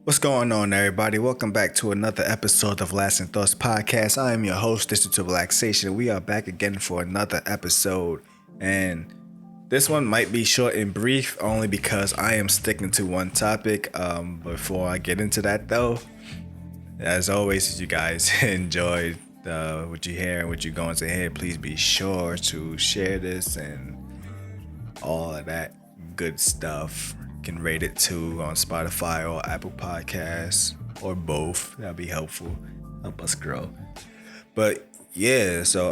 What's going on, everybody? Welcome back to another episode of Lasting Thoughts Podcast. I am your host, Digital Relaxation. We are back again for another episode, and this one might be short and brief only because I am sticking to one topic. Before I get into that, though, as always, if you guys enjoyed what you hear and what you're going to hear, please be sure to share this and all of that good stuff. You can rate it too on Spotify or Apple Podcasts or both. That'd be helpful. Help us grow. But yeah, so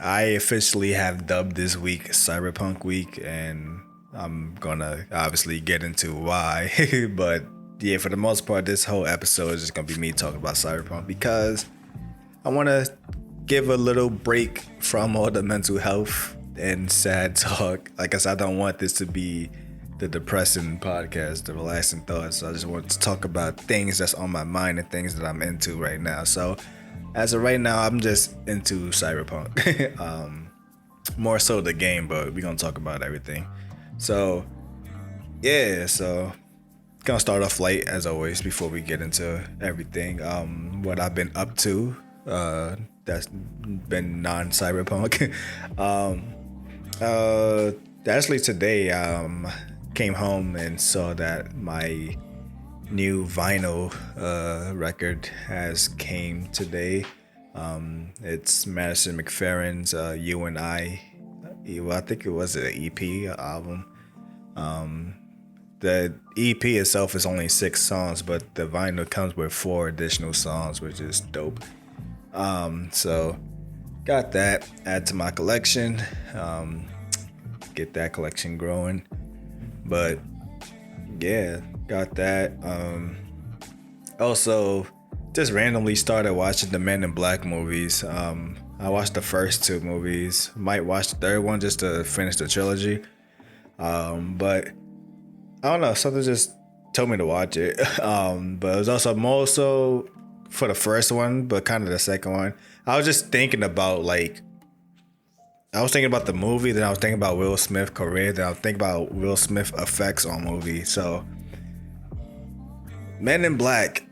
I officially have dubbed this week Cyberpunk week, and I'm gonna obviously get into why. But yeah, for the most part, this whole episode is just gonna be me talking about Cyberpunk because I want to give a little break from all the mental health and sad talk. Like I said, I don't want this to be the depressing podcast, the relaxing thoughts. So I just want to talk about things that's on my mind and things that I'm into right now. So as of right now, I'm just into Cyberpunk. More so the game, but we're gonna talk about everything. So yeah, so gonna start off light as always before we get into everything. What I've been up to. That's been non-cyberpunk. Actually today, came home and saw that my new vinyl record has came today. It's Madison McFerrin's "You and I." Well, I think it was an EP album. The EP itself is only 6 songs, but the vinyl comes with 4 additional songs, which is dope. So got that, add to my collection, get that collection growing. But yeah, got that. Also just randomly started watching the Men in Black movies. I watched the first 2 movies, might watch the third one just to finish the trilogy. But I don't know, something just told me to watch it. But it was also more so for the first one, but kind of the second one. I was just thinking about I was thinking about the movie, then I was thinking about Will Smith's career, then I was thinking about Will Smith effects on movies. So Men in Black,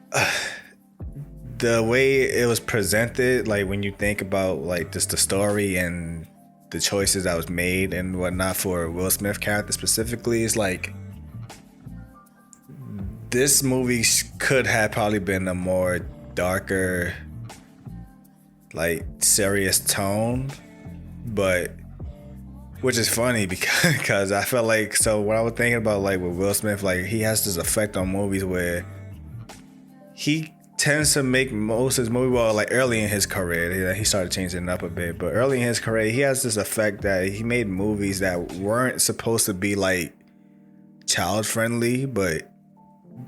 the way it was presented, like when you think about like just the story and the choices that was made and whatnot for Will Smith character specifically, is like this movie could have probably been a more darker, like serious tone, but which is funny because I felt like, so when I was thinking about like with Will Smith, like he has this effect on movies where he tends to make most of his movie, well, like early in his career, he started changing it up a bit, but early in his career, he has this effect that he made movies that weren't supposed to be like child friendly, but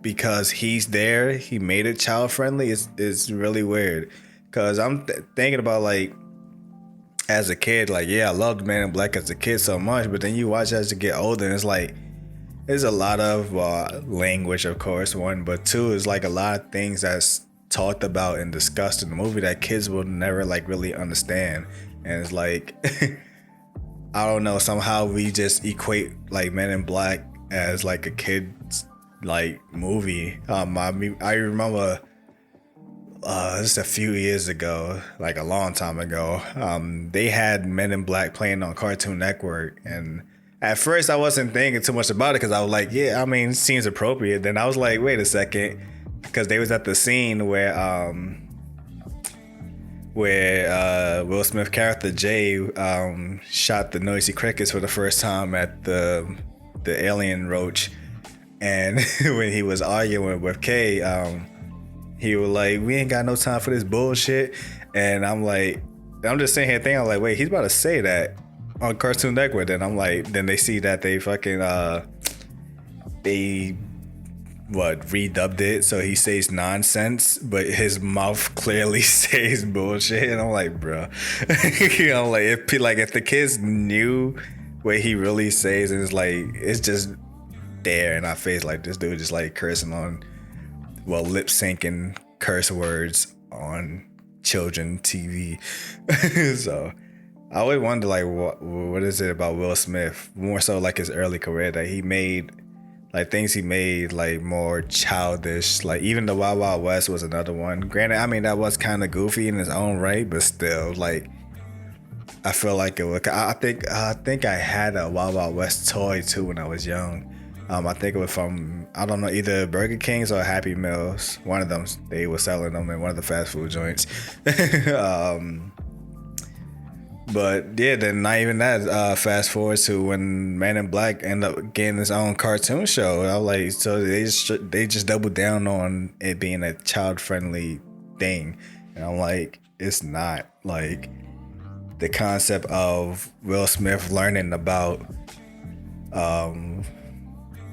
because he's there, he made it child friendly. It's really weird because I'm thinking about like as a kid, like yeah, I loved Man in Black as a kid so much, but then you watch as you get older, and it's like there's a lot of language, of course, one, but two is like a lot of things that's talked about and discussed in the movie that kids will never like really understand, and it's like I don't know, somehow we just equate like Men in Black as like a kid's like movie. I remember just a few years ago, like a long time ago, they had Men in Black playing on Cartoon Network, and at first I wasn't thinking too much about it because I was like, yeah, I mean, it seems appropriate. Then I was like, wait a second, because they was at the scene where Will Smith character Jay shot the noisy crickets for the first time at the alien roach. And when he was arguing with Kay, he was like, we ain't got no time for this bullshit. And I'm just sitting here thinking, I'm like, wait, he's about to say that on Cartoon Network. And I'm like, then they see that they fucking, redubbed it. So he says nonsense, but his mouth clearly says bullshit. And I'm like, bro. I'm like, if the kids knew what he really says, and it's just there in our face, like this dude just like cursing on, lip syncing curse words on children TV. So I always wonder like what is it about Will Smith, more so like his early career, that he made like things he made like more childish. Like even the Wild Wild West was another one. Granted, I mean that was kind of goofy in its own right, but still, like I feel like it was. I think I had a Wild Wild West toy too when I was young. I think it was from, I don't know, either Burger King's or Happy Meals. One of them, they were selling them in one of the fast food joints. But yeah, then not even that. Fast forward to when Man in Black ended up getting his own cartoon show. I was like, so they just doubled down on it being a child friendly thing, and I'm like, it's not. Like the concept of Will Smith learning about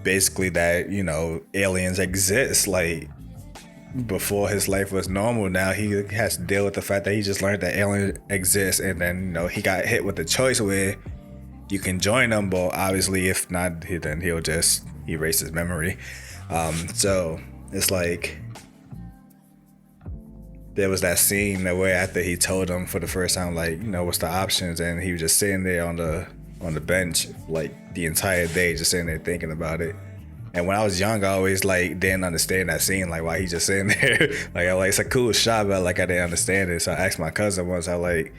basically that, you know, aliens exist, like before his life was normal. Now he has to deal with the fact that he just learned that aliens exist, and then, you know, he got hit with the choice where you can join them, but obviously if not, then he'll just erase his memory. So it's like there was that scene where after he told him for the first time, like, you know, what's the options, and he was just sitting there on the bench like the entire day, just sitting there thinking about it. And when I was young, I always like didn't understand that scene, like why he just sitting there. Like it's a cool shot, but like I didn't understand it. So I asked my cousin once, I like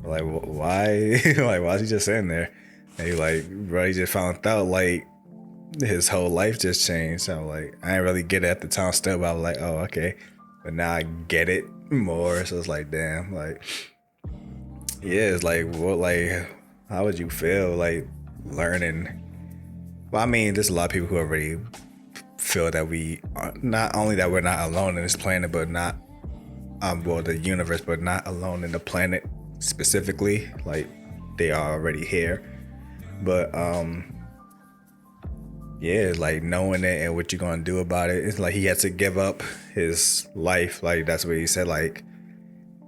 why like why is he just sitting there? And he like, bro, he just found out like his whole life just changed. So I'm like, I didn't really get it at the time still, but I was like, oh, okay. But now I get it more. So it's like, damn, like, yeah, it's like, what, like, how would you feel like learning? Well, I mean, there's a lot of people who already feel that we are, not only that we're not alone in this planet, but not, well, the universe, but not alone in the planet specifically. Like they are already here. But yeah, like knowing it and what you're gonna do about it. It's like he had to give up his life. Like that's what he said. Like,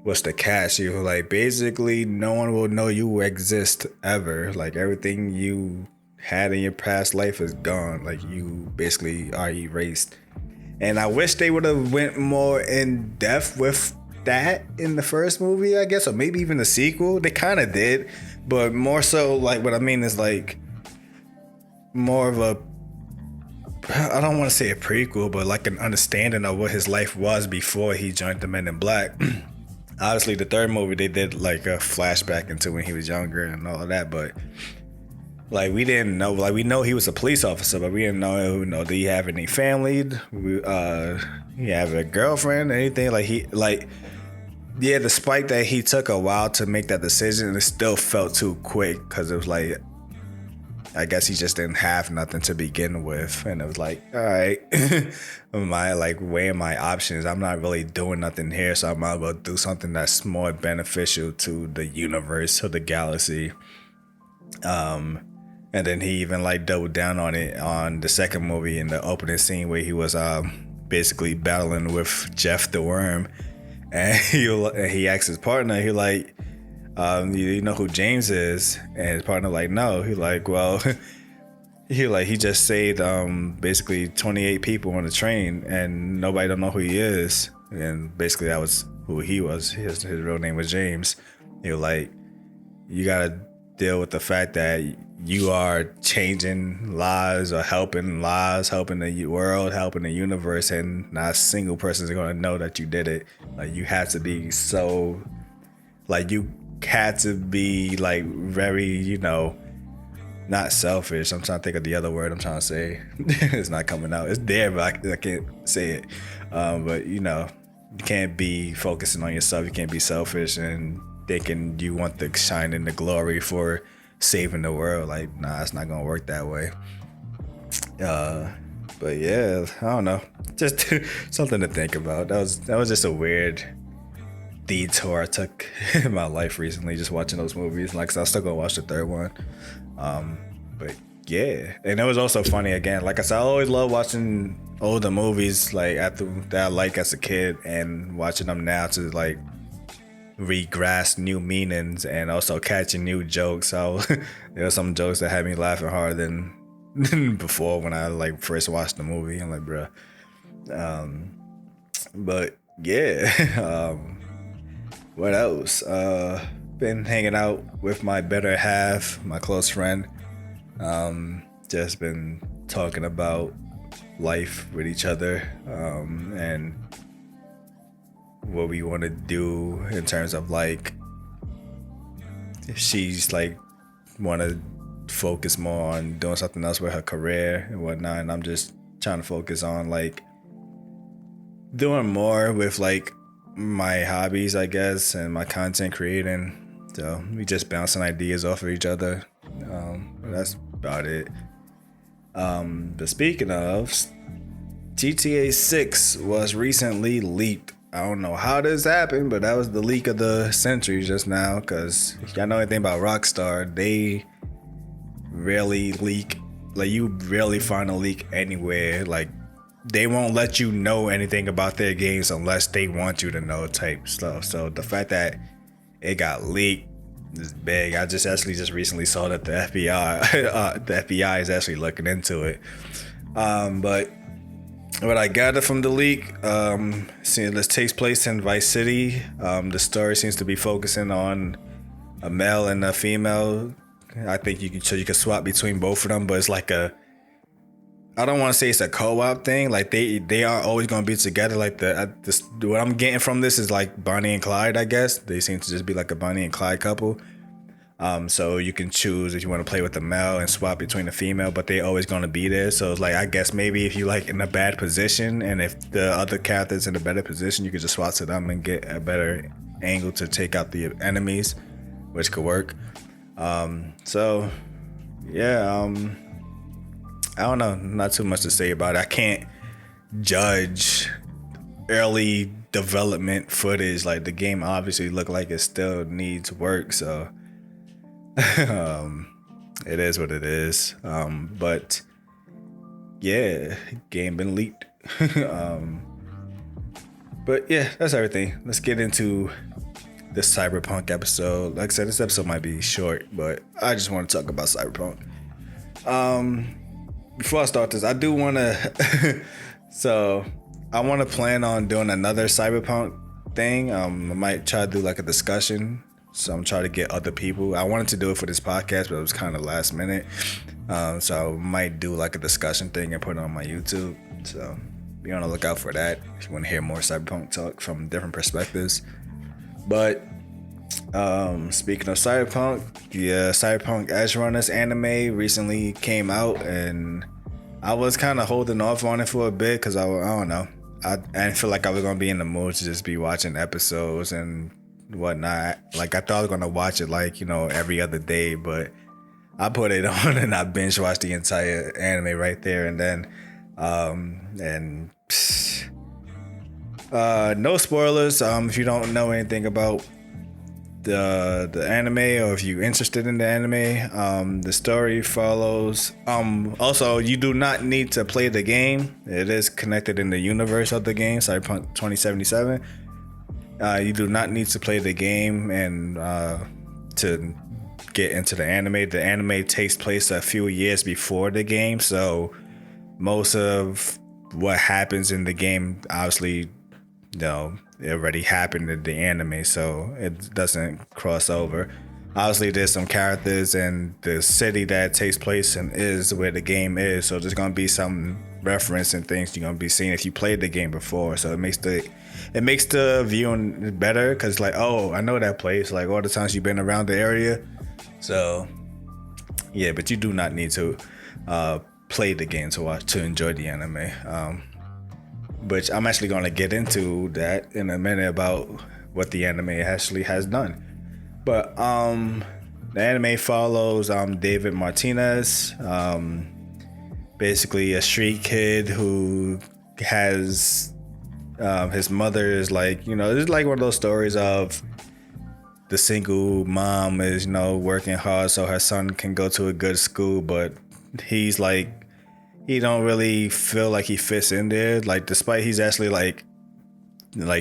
what's the catch? You like basically no one will know you exist ever. Like everything you had in your past life is gone. Like you basically are erased. And I wish they would have went more in depth with that in the first movie, I guess, or maybe even the sequel. They kind of did, but more so, like what I mean is like more of a, I don't want to say a prequel, but like an understanding of what his life was before he joined the Men in Black. Obviously, the third movie they did like a flashback into when he was younger and all of that, but like we didn't know. Like we know he was a police officer, but we didn't know. You know, did he have any family? He have a girlfriend? Anything? Like he like. Yeah, despite that he took a while to make that decision, it still felt too quick because it was like, I guess he just didn't have nothing to begin with. And it was like, all right, am I like weighing my options? I'm not really doing nothing here, so I might as well do something that's more beneficial to the universe or the galaxy. And then he even like doubled down on it on the second movie in the opening scene where he was basically battling with Jeff the Worm. And he asked his partner, he like, you know who James is? And his partner like, no. He like, well, he just saved basically 28 people on the train and nobody don't know who he is. And basically that was who he was. His real name was James. He was like, you gotta deal with the fact that you are changing lives or helping lives, helping the world, helping the universe, and not a single person is going to know that you did it. Like you have to be so, like you had to be like very, you know, not selfish. I'm trying to think of the other word I'm trying to say. It's not coming out. It's there, but I can't say it. But you know, you can't be focusing on yourself. You can't be selfish and thinking you want to shine in the glory for saving the world. Like, nah, it's not gonna work that way. But yeah, I don't know, just something to think about. That was just a weird detour I took in my life recently, just watching those movies. Like, so I still gonna watch the third one. But yeah, and it was also funny again. Like I said, I always love watching older movies like after that I like as a kid, and watching them now to like re-grasp new meanings and also catching new jokes. So there were some jokes that had me laughing harder than before when I like first watched the movie. I'm like, bruh. But yeah, what else? Been hanging out with my better half, my close friend. Just been talking about life with each other, and what we want to do in terms of like, she's like want to focus more on doing something else with her career and whatnot, and I'm just trying to focus on like doing more with like my hobbies, I guess, and my content creating. So we just bouncing ideas off of each other. That's about it. But speaking of, GTA 6 was recently leaked. I don't know how this happened, but that was the leak of the century just now. Because if y'all know anything about Rockstar, they rarely leak. Like, you rarely find a leak anywhere. Like, they won't let you know anything about their games unless they want you to know type stuff. So the fact that it got leaked is big. I just recently saw that the FBI is actually looking into it. But what I gathered from the leak, seeing this takes place in Vice City. The story seems to be focusing on a male and a female. I think you can swap between both of them, but it's like I don't want to say it's a co-op thing. Like they are always gonna be together. Like what I'm getting from this is like Bonnie and Clyde. I guess they seem to just be like a Bonnie and Clyde couple. So you can choose if you want to play with the male and swap between the female, but they always gonna be there. So it's like, I guess maybe if you like in a bad position, and if the other character's in a better position, you could just swap to them and get a better angle to take out the enemies, which could work. So yeah. I don't know, not too much to say about it. I can't judge early development footage. Like, the game obviously looked like it still needs work, so it is what it is. But yeah, game been leaked. But yeah, that's everything. Let's get into this Cyberpunk episode. Like I said, this episode might be short, but I just want to talk about Cyberpunk. Before I start this, I do want to I want to plan on doing another Cyberpunk thing. I might try to do like a discussion. So I'm trying to get other people. I wanted to do it for this podcast, but it was kind of last minute. So I might do like a discussion thing and put it on my YouTube. So be on the lookout for that if you want to hear more Cyberpunk talk from different perspectives. But speaking of Cyberpunk, the Cyberpunk Edgerunners anime recently came out, and I was kind of holding off on it for a bit because I don't know. I didn't feel like I was gonna be in the mood to just be watching episodes and whatnot. Like, I thought I was gonna watch it like, every other day, but I put it on and I binge watched the entire anime right there and then. No spoilers. If you don't know anything about the anime, or if you're interested in the anime, the story follows. Also, you do not need to play the game. It is connected in the universe of the game, Cyberpunk 2077. You do not need to play the game and to get into the anime. The anime takes place a few years before the game, so most of what happens in the game, obviously, it already happened in the anime, so it doesn't cross over. Obviously, there's some characters, and the city that takes place in is where the game is, so there's gonna be some reference and things you're gonna be seeing if you played the game before. So it makes the viewing better, because like, oh, I know that place, like all the times you've been around the area. So yeah, but you do not need to play the game to enjoy the anime. Which I'm actually going to get into that in a minute about what the anime actually has done. But the anime follows David Martinez, basically a street kid who has his mother is like, it's like one of those stories of the single mom is, working hard so her son can go to a good school, but he's like, he don't really feel like he fits in there. Like, despite he's actually like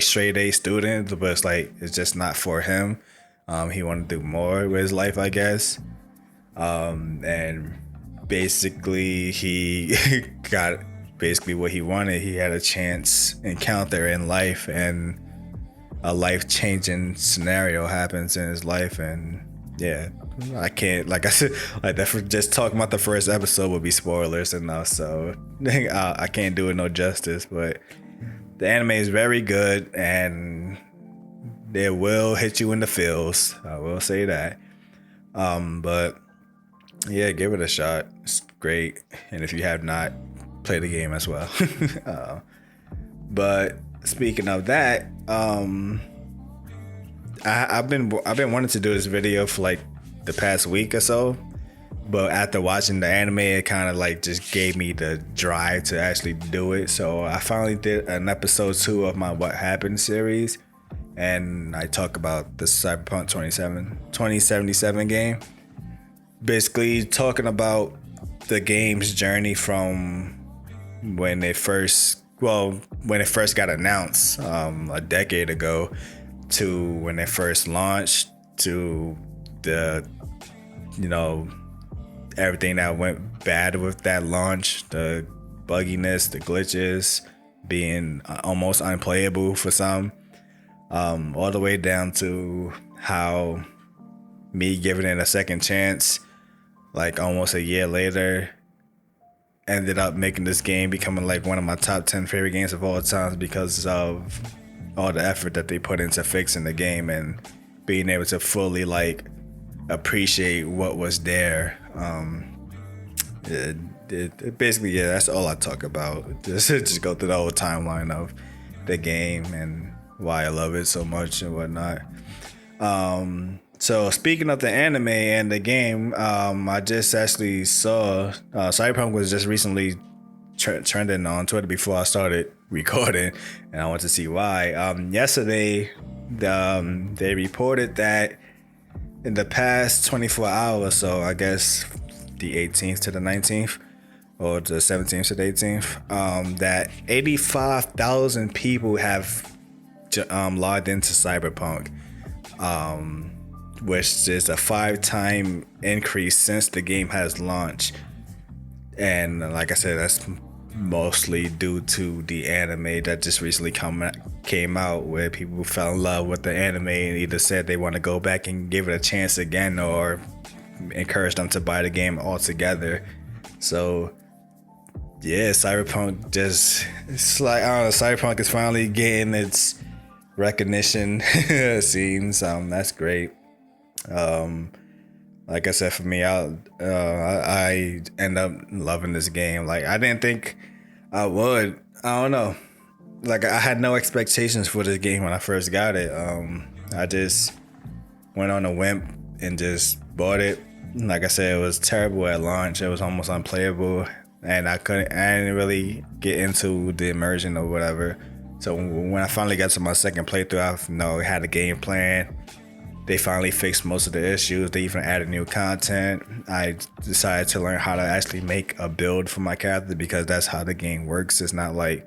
straight A student, but it's just not for him. He want to do more with his life, I guess. And basically he got what he wanted. He had a chance encounter in life, and a life-changing scenario happens in his life, and yeah, I can't, like I said, like that. Just talking about the first episode would be spoilers enough, so I can't do it no justice. But the anime is very good, and it will hit you in the feels. I will say that. But yeah, give it a shot. It's great, and if you have not, play the game as well. But speaking of that, I've been wanting to do this video for like the past week or so, but after watching the anime, it kind of like just gave me the drive to actually do it. So I finally did an episode 2 of my What Happened series, and I talk about the Cyberpunk 2077 game. Basically talking about the game's journey from when it first got announced a decade ago to when it first launched, to the everything that went bad with that launch, the bugginess, the glitches, being almost unplayable for some, all the way down to how me giving it a second chance, like almost a year later, ended up making this game becoming like one of my top 10 favorite games of all times because of all the effort that they put into fixing the game and being able to fully like appreciate what was there. Basically, yeah, that's all I talk about. Just go through the whole timeline of the game and why I love it so much and whatnot. So speaking of the anime and the game, I just actually saw Cyberpunk was just recently trending on Twitter before I started recording, and I want to see why. Yesterday, they reported that in the past 24 hours, so I guess the 18th to the 19th, or the 17th to the 18th, that 85,000 people have logged into Cyberpunk, which is a 5-time increase since the game has launched. And like I said, that's mostly due to the anime that just recently came out, where people fell in love with the anime and either said they want to go back and give it a chance again, or encourage them to buy the game altogether. So yeah, Cyberpunk it's like, I don't know, Cyberpunk is finally getting its recognition. It seems that's great. Like I said, for me, I end up loving this game. Like, I didn't think I would. I don't know. Like, I had no expectations for this game when I first got it. I just went on a whim and just bought it. Like I said, it was terrible at launch. It was almost unplayable, and I didn't really get into the immersion or whatever. So when I finally got to my second playthrough, I had a game plan. They finally fixed most of the issues. They even added new content. I decided to learn how to actually make a build for my character, because that's how the game works. It's not like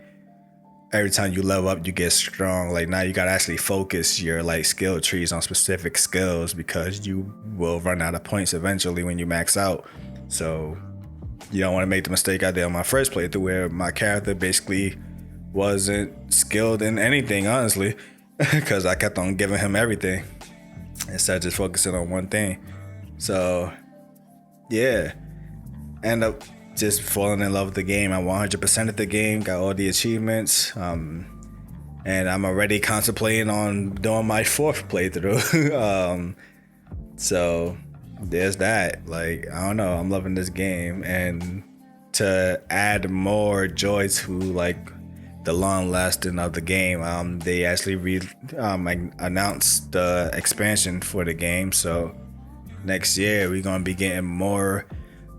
every time you level up, you get strong. Like, now you gotta actually focus your like skill trees on specific skills, because you will run out of points eventually when you max out. So you don't want to make the mistake I did on my first playthrough, where my character basically wasn't skilled in anything, honestly, because I kept on giving him everything instead of just focusing on one thing. So yeah, end up just falling in love with the game. I 100%ed the game, got all the achievements, and I'm already contemplating on doing my 4th playthrough. So there's that. Like, I don't know, I'm loving this game, and to add more joy to like the long lasting of the game, they actually announced the expansion for the game. So next year we're gonna be getting more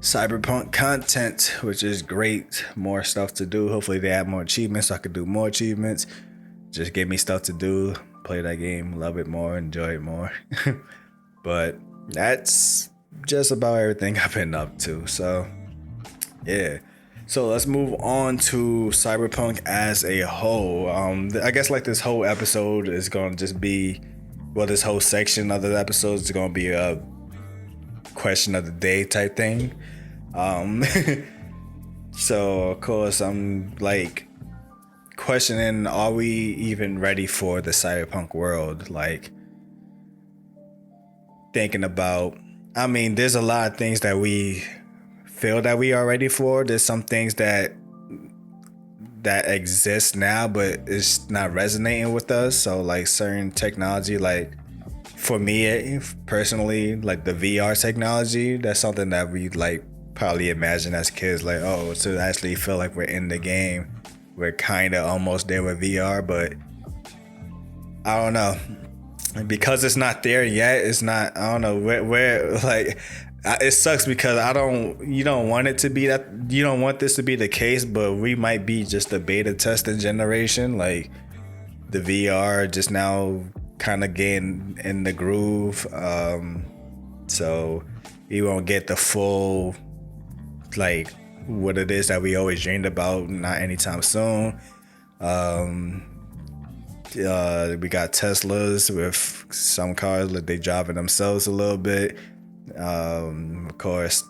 Cyberpunk content, which is great. More stuff to do. Hopefully they add more achievements so I could do more achievements. Just give me stuff to do, play that game, love it more, enjoy it more. But that's just about everything I've been up to. So yeah. So let's move on to Cyberpunk as a whole. I guess like this whole episode is going to just be, well, this whole section of the episodes is going to be a question of the day type thing. So of course I'm like questioning, are we even ready for the Cyberpunk world? Like, thinking about, I mean, there's a lot of things that we feel that we are ready for. There's some things that exist now, but it's not resonating with us. So like certain technology, like for me personally, like the VR technology, that's something that we like probably imagine as kids, like, oh, to actually feel like we're in the game, we're kind of almost there with VR. But I don't know, because it's not there yet. It's not, I don't know where like it sucks because you don't want it to be that, you don't want this to be the case, but we might be just a beta testing generation. Like the VR just now kind of getting in the groove. So we won't get the full, like what it is that we always dreamed about, not anytime soon. We got Teslas with some cars that they driving themselves a little bit. Of course,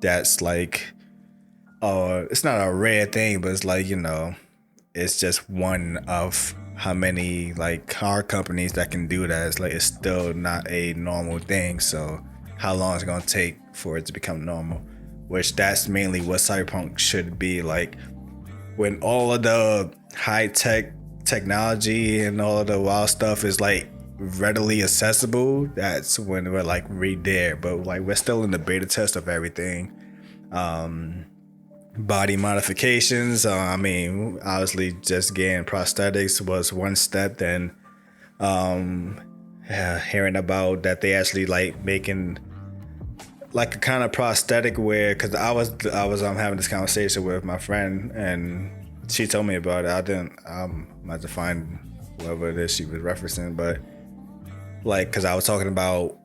that's like, it's not a rare thing, but it's like, it's just one of how many like car companies that can do that. It's like, it's still not a normal thing. So how long is it gonna take for it to become normal? Which that's mainly what Cyberpunk should be like. When all of the high tech technology and all of the wild stuff is like readily accessible, that's when we're like right there. But like we're still in the beta test of everything. Body modifications, I mean, obviously just getting prosthetics was one step. Then hearing about that they actually like making like a kind of prosthetic where, because I was having this conversation with my friend and she told me about it. I had to find whoever it is she was referencing, but like, because I was talking about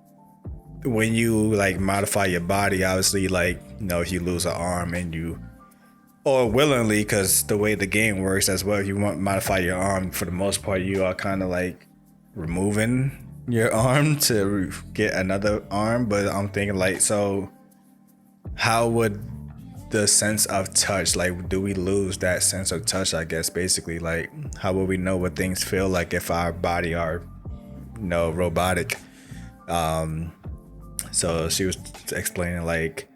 when you like modify your body, obviously, like, if you lose an arm and you, or willingly, because the way the game works as well, if you want to modify your arm, for the most part, you are kind of like removing your arm to get another arm. But I'm thinking like, so how would the sense of touch, like, do we lose that sense of touch? I guess basically, like, how will we know what things feel like if our body are robotic? So she was explaining like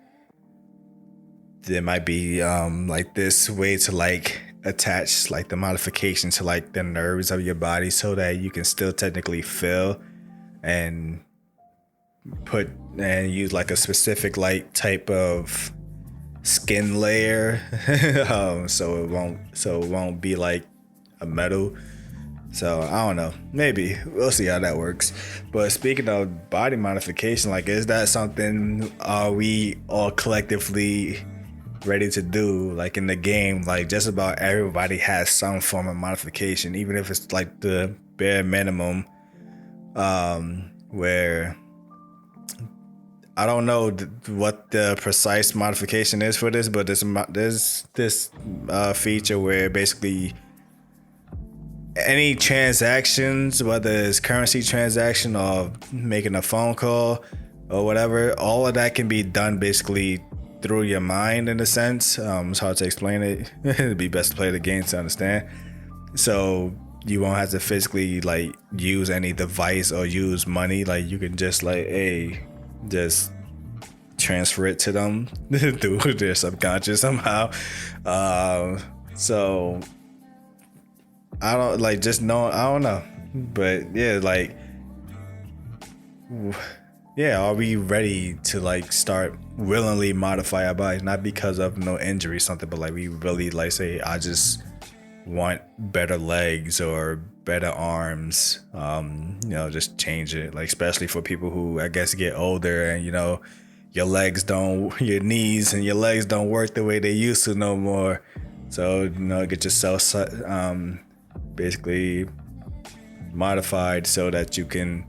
there might be like this way to like attach like the modification to like the nerves of your body so that you can still technically feel and use like a specific like type of skin layer so it won't be like a metal. So I don't know, maybe we'll see how that works. But speaking of body modification, like, is that something are we all collectively ready to do? Like in the game, like just about everybody has some form of modification, even if it's like the bare minimum, where I don't know what the precise modification is for this, but there's this feature where basically any transactions, whether it's currency transaction or making a phone call or whatever, all of that can be done basically through your mind in a sense. It's hard to explain it. It'd be best to play the game to understand. So you won't have to physically like use any device or use money. Like you can just like, just transfer it to them through their subconscious somehow. So I don't like just know. I don't know, but yeah, like, yeah, are we ready to like start willingly modify our bodies, not because of no injury or something, but like we really like say, I just want better legs or better arms. Just change it. Like especially for people who I guess get older and your knees and your legs don't work the way they used to no more. So get yourself basically modified so that you can,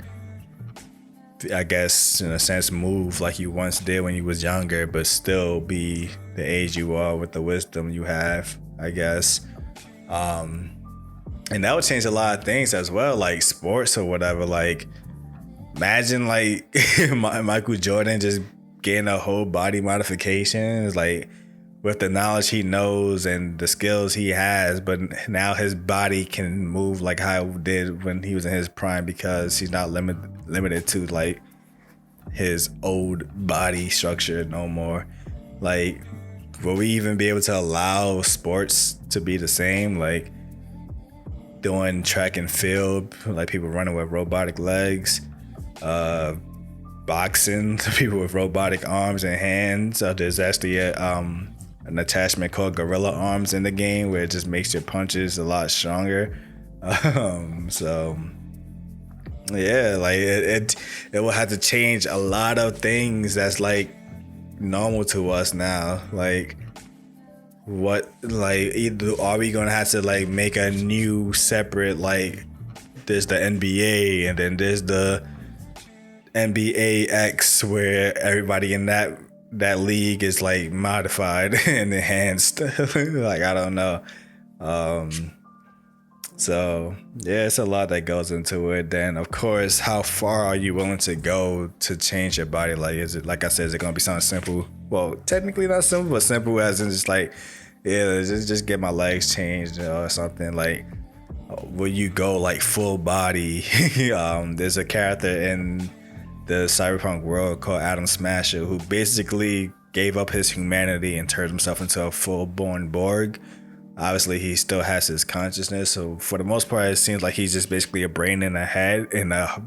I guess in a sense, move like you once did when you was younger, but still be the age you are with the wisdom you have, I guess. And that would change a lot of things as well, like sports or whatever. Like imagine like Michael Jordan just getting a whole body modification. It's like with the knowledge he knows and the skills he has, but now his body can move like how it did when he was in his prime because he's not limited to like his old body structure no more. Like, will we even be able to allow sports to be the same? Like doing track and field, like people running with robotic legs, boxing, people with robotic arms and hands. There's actually an attachment called Gorilla Arms in the game where it just makes your punches a lot stronger. So yeah, like it will have to change a lot of things that's like normal to us now. Like what, like either are we gonna have to like make a new separate, like there's the NBA and then there's the NBA X where everybody in that league is like modified and enhanced. Like I don't know. So yeah, it's a lot that goes into it. Then of course, how far are you willing to go to change your body? Like, is it, like I said, is it gonna be something simple? Well, technically not simple, but simple as in just like, yeah, just get my legs changed or something. Like, will you go like full body? There's a character in the Cyberpunk world called Adam Smasher who basically gave up his humanity and turned himself into a full-born Borg. Obviously, he still has his consciousness, so for the most part, it seems like he's just basically a brain in a head in a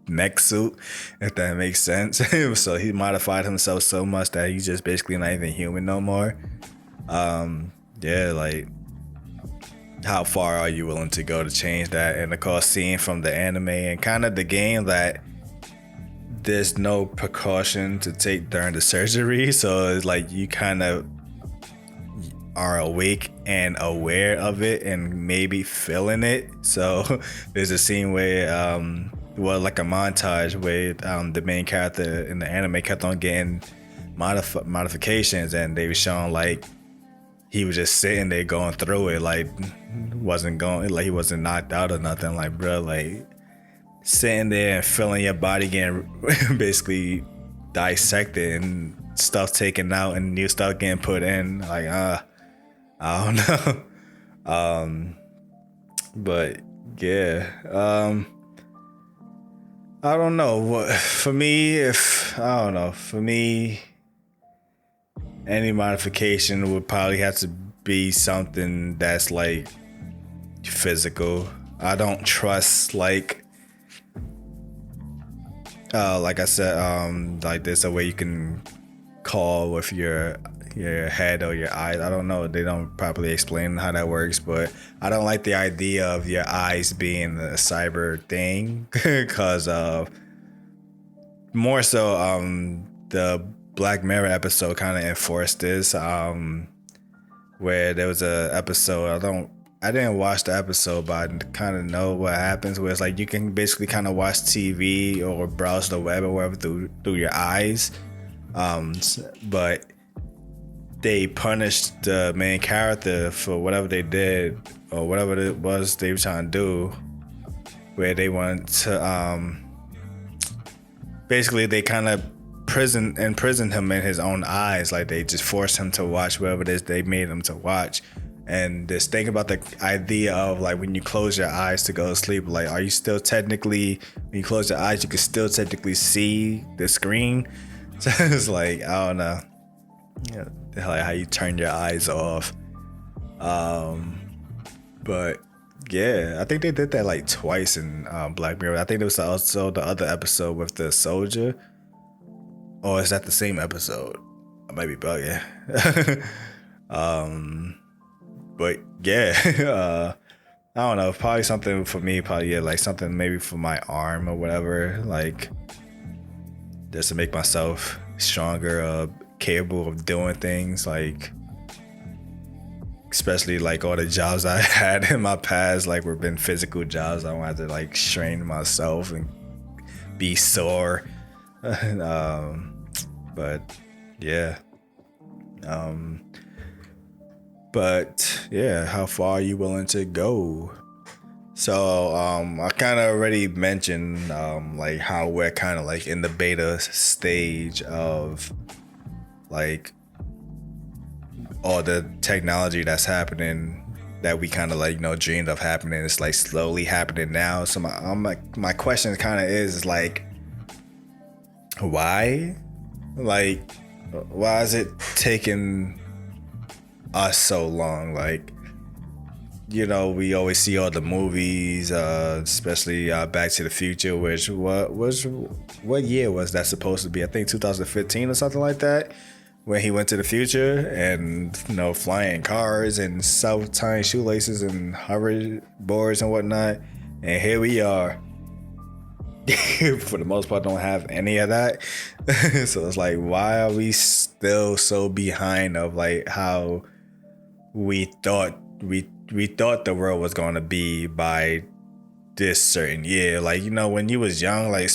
mech suit, if that makes sense. So he modified himself so much that he's just basically not even human no more. Yeah, like how far are you willing to go to change that? And of course, seeing from the anime and kind of the game that there's no precaution to take during the surgery, so it's like you kind of are awake and aware of it and maybe feeling it. So there's a scene where like a montage where the main character in the anime kept on getting modifications, and they were showing like he was just sitting there going through it, like wasn't going, like he wasn't knocked out or nothing. Like, bro, like sitting there and feeling your body getting basically dissected and stuff taken out and new stuff getting put in. Like, I don't know. But yeah, I don't know what for me. For me, any modification would probably have to be something that's like physical. I don't trust like I said, like there's a way you can call with your head or your eyes. I don't know. They don't properly explain how that works, but I don't like the idea of your eyes being a cyber thing because more so the Black Mirror episode kind of enforced this, where there was a episode, I didn't watch the episode, but I kind of know what happens, where it's like you can basically kind of watch TV or browse the web or whatever through your eyes, but they punished the main character for whatever they did or whatever it was they were trying to do, where they wanted to basically they kind of imprisoned him in his own eyes. Like they just forced him to watch whatever it is they made him to watch. And just think about the idea of like when you close your eyes to go to sleep, like are you still technically, when you close your eyes you can still technically see the screen? So it's like, I don't know, yeah, like how you turn your eyes off. But yeah, I think they did that like twice in Black Mirror. I think there was also the other episode with the soldier. Or is that the same episode? I might be bugging. But yeah, I don't know. Probably something for me. Probably yeah, like something maybe for my arm or whatever. Like just to make myself stronger, capable of doing things. Like especially like all the jobs I had in my past, like were been physical jobs. I wanted to like strain myself and be sore. But yeah. But yeah, how far are you willing to go? So I kind of already mentioned like how we're kind of like in the beta stage of like all the technology that's happening that we kind of like, you know, dreamed of happening. It's like slowly happening now. So my question kind of is like, Why? Like, why is it taking us so long? Like, we always see all the movies, especially Back to the Future, which what year was that supposed to be? I think 2015 or something like that, when he went to the future and flying cars and self-tying shoelaces and hoverboards and whatnot. And here we are. For the most part, don't have any of that. So it's like, why are we still so behind of like how we thought the world was going to be by this certain year? Like, when you was young, like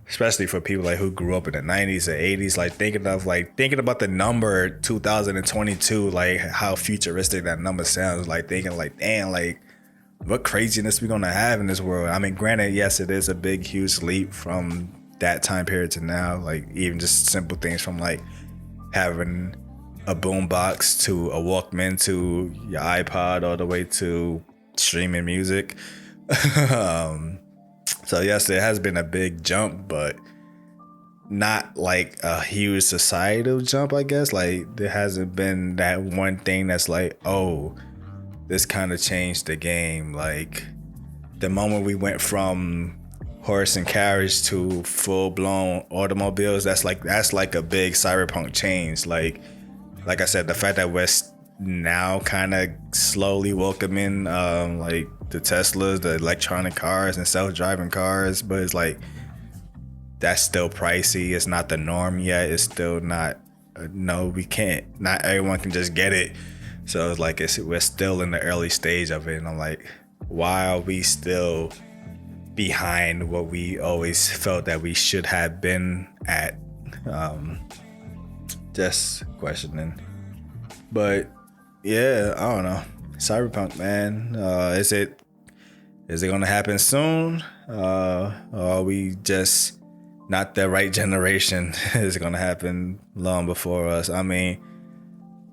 especially for people like who grew up in the 90s or 80s, like thinking about the number 2022, like how futuristic that number sounds, like thinking like, damn, like what craziness we gonna have in this world. I mean, granted, yes, it is a big, huge leap from that time period to now. Like even just simple things from like having a boombox to a Walkman to your iPod all the way to streaming music. So yes, it has been a big jump, but not like a huge societal jump, I guess. Like there hasn't been that one thing that's like, oh, this kind of changed the game. Like the moment we went from horse and carriage to full-blown automobiles, that's like a big cyberpunk change. Like I said, the fact that we're now kind of slowly welcoming like the Teslas, the electronic cars and self-driving cars, but it's like that's still pricey. It's not the norm yet. It's still not. No, we can't. Not everyone can just get it. So it's like we're still in the early stage of it, and I'm like, why are we still behind what we always felt that we should have been at? Just questioning. But yeah, I don't know. Cyberpunk, man. Is it gonna happen soon? Or are we just not the right generation? Is it gonna happen long before us? I mean,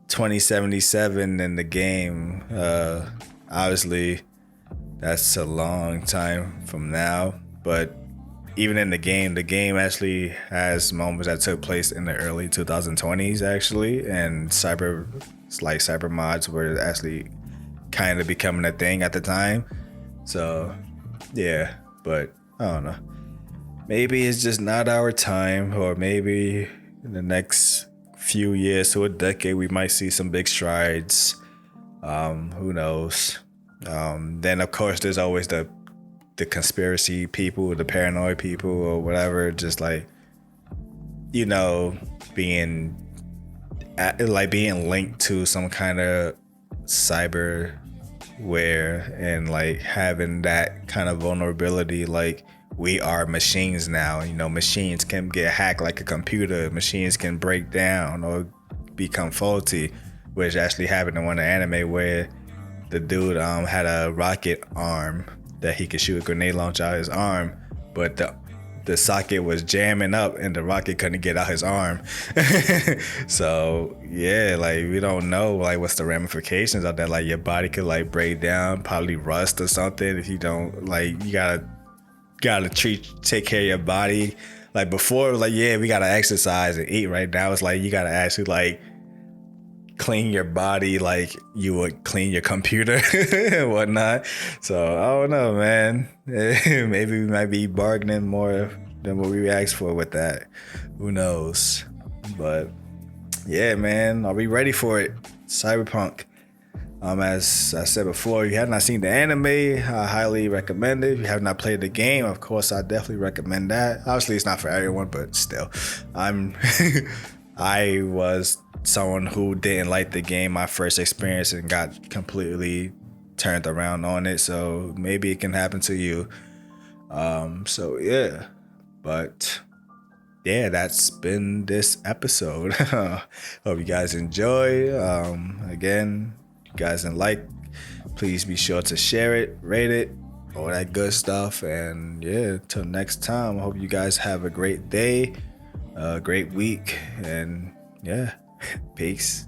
2077 in the game, obviously that's a long time from now, but even in the game actually has moments that took place in the early 2020s actually, and cyber mods were actually kind of becoming a thing at the time. So yeah, but I don't know, maybe it's just not our time, or maybe in the next few years to a decade we might see some big strides. Who knows? Then of course there's always the conspiracy people, the paranoid people or whatever, just like being linked to some kind of cyberware and like having that kind of vulnerability. Like, we are machines now. Machines can get hacked like a computer. Machines can break down or become faulty, which actually happened in one of the anime where the dude had a rocket arm that he could shoot a grenade launcher out his arm, but the socket was jamming up and the rocket couldn't get out his arm. So yeah, like we don't know like what's the ramifications of that. Like your body could like break down, probably rust or something if you don't, like, you gotta take care of your body. Like before, like, yeah, we gotta exercise and eat. Right now it's like you gotta actually like clean your body like you would clean your computer and whatnot. So I don't know, man. Maybe we might be bargaining more than what we asked for with that. Who knows? But yeah, man, are we ready for it? Cyberpunk. As I said before, if you have not seen the anime, I highly recommend it. If you have not played the game, of course, I definitely recommend that. Obviously, it's not for everyone, but still, I was someone who didn't like the game my first experience and got completely turned around on it. So maybe it can happen to you. So yeah, but yeah, that's been this episode. Hope you guys enjoy. Again, you guys didn't like, please be sure to share it, rate it, all that good stuff. And yeah, till next time, I hope you guys have a great day, a great week, and yeah, peace.